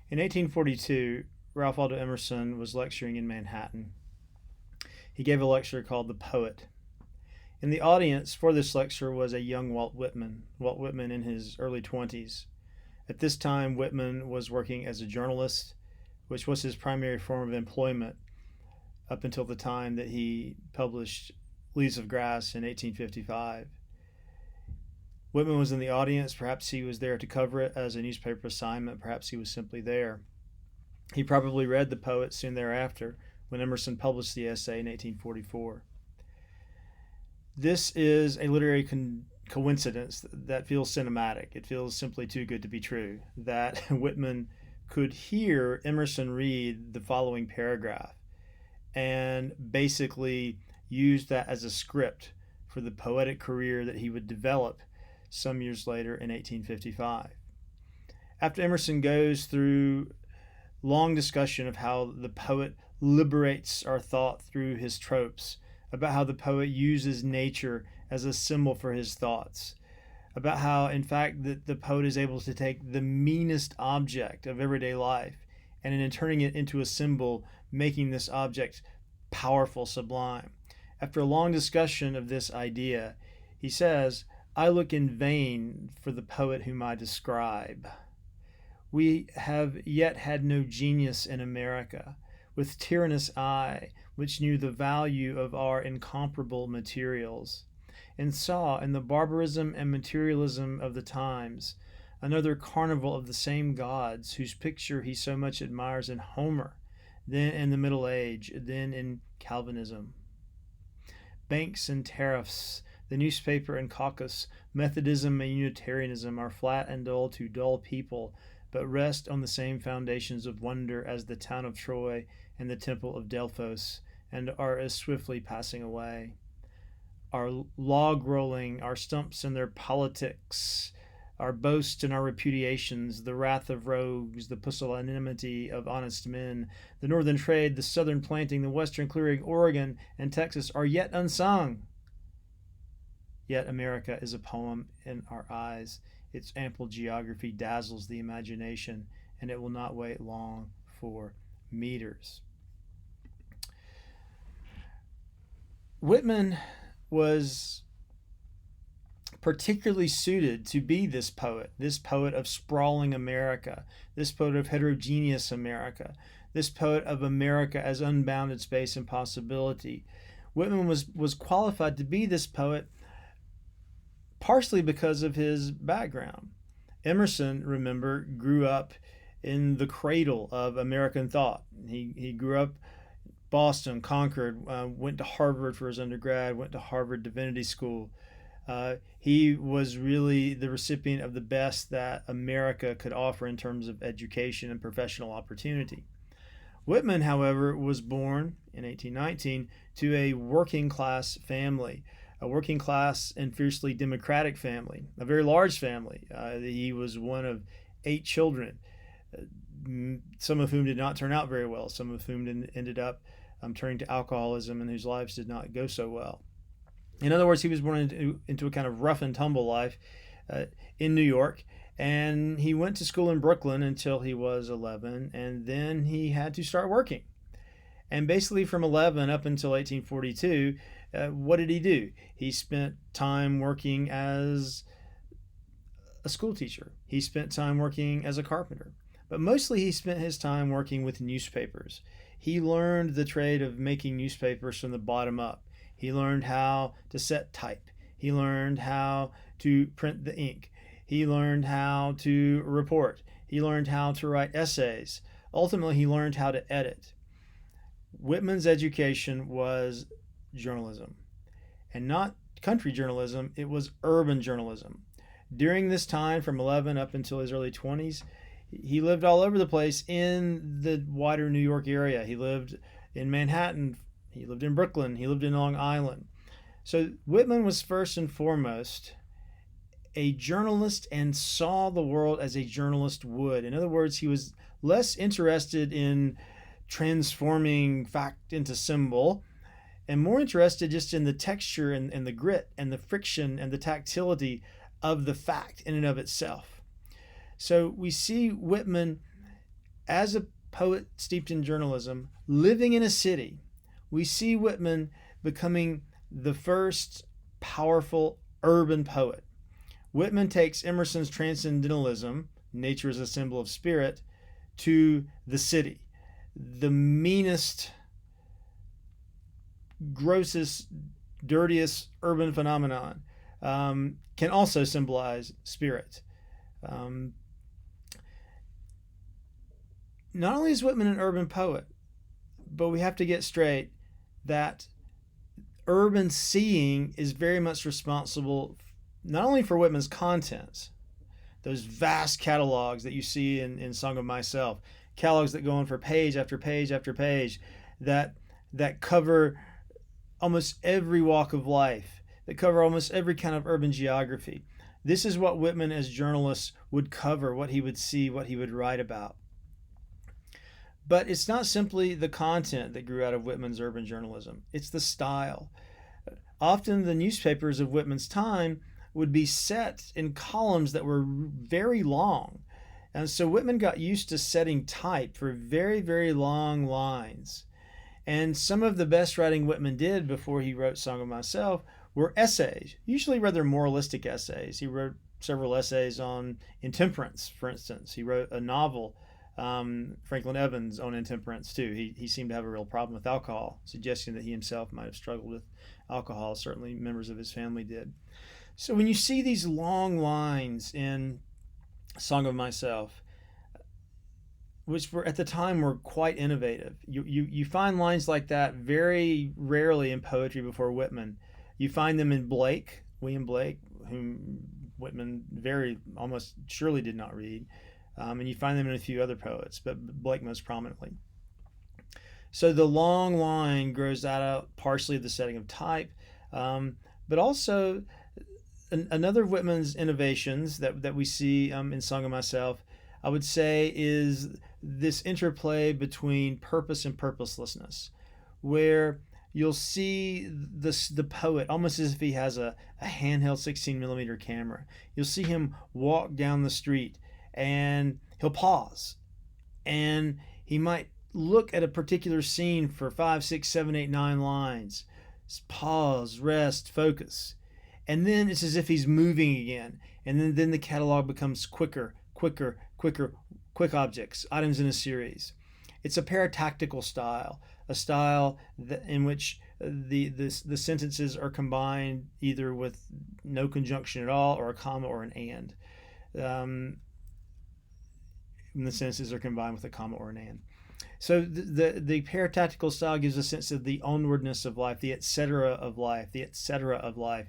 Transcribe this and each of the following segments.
In 1842, Ralph Waldo Emerson was lecturing in Manhattan. He gave a lecture called The Poet. In the audience for this lecture was a young Walt Whitman in his early 20s. At this time, Whitman was working as a journalist, which was his primary form of employment up until the time that he published Leaves of Grass in 1855. Whitman was in the audience. Perhaps he was there to cover it as a newspaper assignment. Perhaps he was simply there. He probably read The Poet soon thereafter when Emerson published the essay in 1844. This is a literary coincidence that feels cinematic. It feels simply too good to be true that Whitman could hear Emerson read the following paragraph and basically use that as a script for the poetic career that he would develop some years later in 1855. After Emerson goes through long discussion of how the poet liberates our thought through his tropes, about how the poet uses nature as a symbol for his thoughts, about how, in fact, the poet is able to take the meanest object of everyday life and in turning it into a symbol, making this object powerful, sublime. After a long discussion of this idea, he says, "I look in vain for the poet whom I describe. We have yet had no genius in America, with tyrannous eye, which knew the value of our incomparable materials, and saw in the barbarism and materialism of the times another carnival of the same gods whose picture he so much admires in Homer, then in the Middle Age, then in Calvinism. Banks and tariffs, the newspaper and caucus, Methodism and Unitarianism are flat and dull to dull people, but rest on the same foundations of wonder as the town of Troy and the temple of Delphos, and are as swiftly passing away. Our log rolling, our stumps and their politics, our boasts and our repudiations, the wrath of rogues, the pusillanimity of honest men, the northern trade, the southern planting, the western clearing, Oregon and Texas are yet unsung. Yet America is a poem in our eyes. Its ample geography dazzles the imagination, and it will not wait long for meters." Whitman was particularly suited to be this poet of sprawling America, this poet of heterogeneous America, this poet of America as unbounded space and possibility. Whitman was qualified to be this poet partially because of his background. Emerson, remember, grew up in the cradle of American thought. He grew up Boston, Concord, went to Harvard for his undergrad, went to Harvard Divinity School. He was really the recipient of the best that America could offer in terms of education and professional opportunity. Whitman, however, was born in 1819 to a working class family, a working class and fiercely democratic family, a very large family. He was one of 8 children, some of whom did not turn out very well, some of whom ended up turning to alcoholism and whose lives did not go so well. In other words, he was born into a kind of rough and tumble life in New York, and he went to school in Brooklyn until he was 11, and then he had to start working. And basically from 11 up until 1842, what did he do? He spent time working as a school teacher. He spent time working as a carpenter. But mostly he spent his time working with newspapers. He learned the trade of making newspapers from the bottom up. He learned how to set type. He learned how to print the ink. He learned how to report. He learned how to write essays. Ultimately, he learned how to edit. Whitman's education was journalism, and not country journalism, it was urban journalism. During this time, from 11 up until his early 20s, he lived all over the place in the wider New York area. He lived in Manhattan, he lived in Brooklyn, he lived in Long Island. So Whitman was first and foremost a journalist and saw the world as a journalist would. In other words, he was less interested in transforming fact into symbol and more interested just in the texture and the grit and the friction and the tactility of the fact in and of itself. So we see Whitman as a poet steeped in journalism, living in a city, we see Whitman becoming the first powerful urban poet. Whitman takes Emerson's transcendentalism, nature is a symbol of spirit, to the city. The meanest, grossest, dirtiest urban phenomenon can also symbolize spirit. Um, Not only is Whitman an urban poet, but we have to get straight that urban seeing is very much responsible not only for Whitman's content, those vast catalogs that you see in Song of Myself, catalogs that go on for page after page after page, that cover almost every walk of life, that cover almost every kind of urban geography. This is what Whitman as journalist would cover, what he would see, what he would write about. But it's not simply the content that grew out of Whitman's urban journalism, it's the style. Often the newspapers of Whitman's time would be set in columns that were very long. And so Whitman got used to setting type for very, very long lines. And some of the best writing Whitman did before he wrote Song of Myself were essays, usually rather moralistic essays. He wrote several essays on intemperance, for instance. He wrote a novel, Franklin Evans, on intemperance too. He seemed to have a real problem with alcohol, suggesting that he himself might have struggled with alcohol. Certainly members of his family did. So when you see these long lines in Song of Myself, which were at the time were quite innovative, you find lines like that very rarely in poetry before Whitman. You find them in Blake, William Blake, whom Whitman very almost surely did not read, and you find them in a few other poets, but Blake most prominently. So the long line grows out of partially the setting of type, but also another of Whitman's innovations that we see in Song of Myself, I would say, is this interplay between purpose and purposelessness, where you'll see the poet almost as if he has a handheld 16mm camera. You'll see him walk down the street and he'll pause and he might look at a particular scene for 5, 6, 7, 8, 9 lines. Pause, rest, focus. And then it's as if he's moving again. And then the catalog becomes quicker, quick objects, items in a series. It's a paratactical style, a style in which the sentences are combined either with no conjunction at all, or a comma, or an and. The sentences are combined with a comma or an and. So the paratactical style gives a sense of the onwardness of life, the etc. of life, the etc. of life.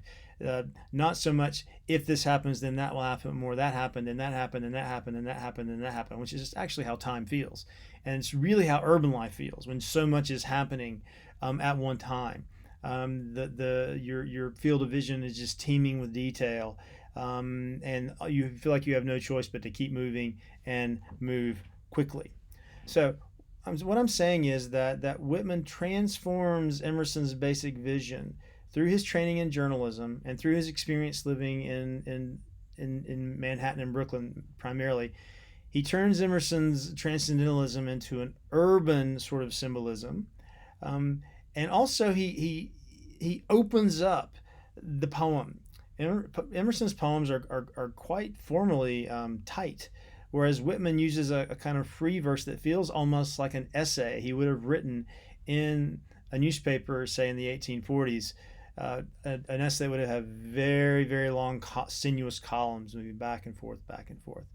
Not so much if this happens, then that will happen more, that happened, and that happened, and that happened, and that happened, and that happened, which is actually how time feels. And it's really how urban life feels when so much is happening at one time. Your field of vision is just teeming with detail, and you feel like you have no choice but to keep moving and move quickly. So what I'm saying is that Whitman transforms Emerson's basic vision through his training in journalism and through his experience living in Manhattan and Brooklyn primarily. He turns Emerson's transcendentalism into an urban sort of symbolism, and also he opens up the poem. Emerson's poems are quite formally tight, whereas Whitman uses a kind of free verse that feels almost like an essay he would have written in a newspaper, say in the 1840s. An essay that would have very, very long, sinuous columns, moving back and forth, back and forth.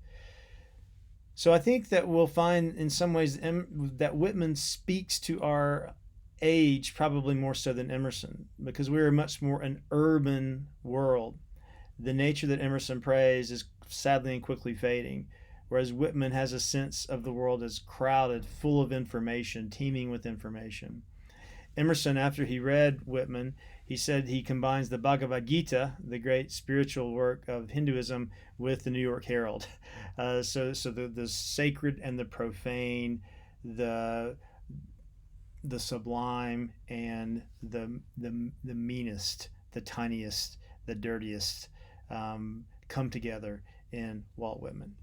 So I think that we'll find in some ways that Whitman speaks to our age probably more so than Emerson, because we're much more an urban world. The nature that Emerson praised is sadly and quickly fading, whereas Whitman has a sense of the world as crowded, full of information, teeming with information. Emerson, after he read Whitman, he said he combines the Bhagavad Gita, the great spiritual work of Hinduism, with the New York Herald. So the sacred and the profane, the sublime and the meanest, the tiniest, the dirtiest come together in Walt Whitman.